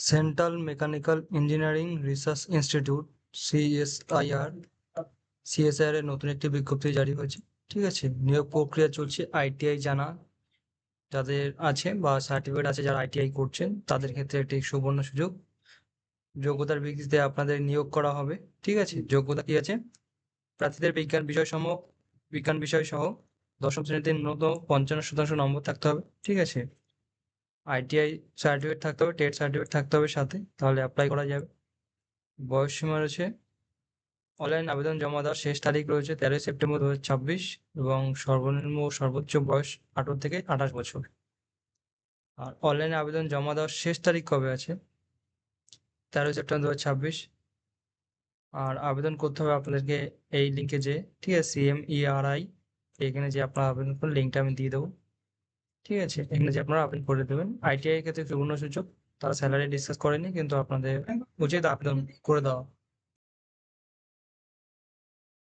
Central mechanical engineering research institute CSIR CSIR এর নতুন একটি বিজ্ঞপ্তি জারি হয়েছে। ঠিক আছে, নিয়োগ প্রক্রিয়া চলছে। আইটিআই জানা যাদের আছে বা সার্টিফিকেট আছে যারা আইটিআই করছেন তাদের ক্ষেত্রে একটি সুবর্ণ সুযোগ। যোগ্যতার ভিত্তিতে আপনাদের নিয়োগ করা হবে। ঠিক আছে, যোগ্যতা কি আছে? প্রার্থীদের বিজ্ঞান বিষয় সহ দশম শ্রেণীতে ন্যূনতম 55% নম্বর থাকতে হবে। ঠিক আছে, আইটিআই সার্টিফিকেট থাকতে হবে, টেট সার্টিফিকেট থাকতে হবে সাথে, তাহলে অ্যাপ্লাই করা যাবে। বয়স সীমা রয়েছে, অনলাইন আবেদন জমা দেওয়ার শেষ তারিখ রয়েছে 13 সেপ্টেম্বর 2026 এবং সর্বনিম্ন ও সর্বোচ্চ বয়স 18 থেকে 28 বছর। আর অনলাইনে আবেদন জমা দেওয়ার শেষ তারিখ কবে আছে? 13 সেপ্টেম্বর 2026। আর আবেদন করতে হবে আপনাদেরকে এই লিঙ্কে যে, ঠিক আছে, CMERI, এখানে যে আপনারা আবেদন করেন, লিঙ্কটা আমি দিয়ে দেবো। ঠিক আছে, এখানে যে আপনারা আবেদন করে দেবেন। আইটিআই এর ক্ষেত্রে সুবর্ণ সুযোগ, তারা স্যালারি ডিসকাস করেনি, কিন্তু আপনাদের উচিত আবেদন করে দেওয়া।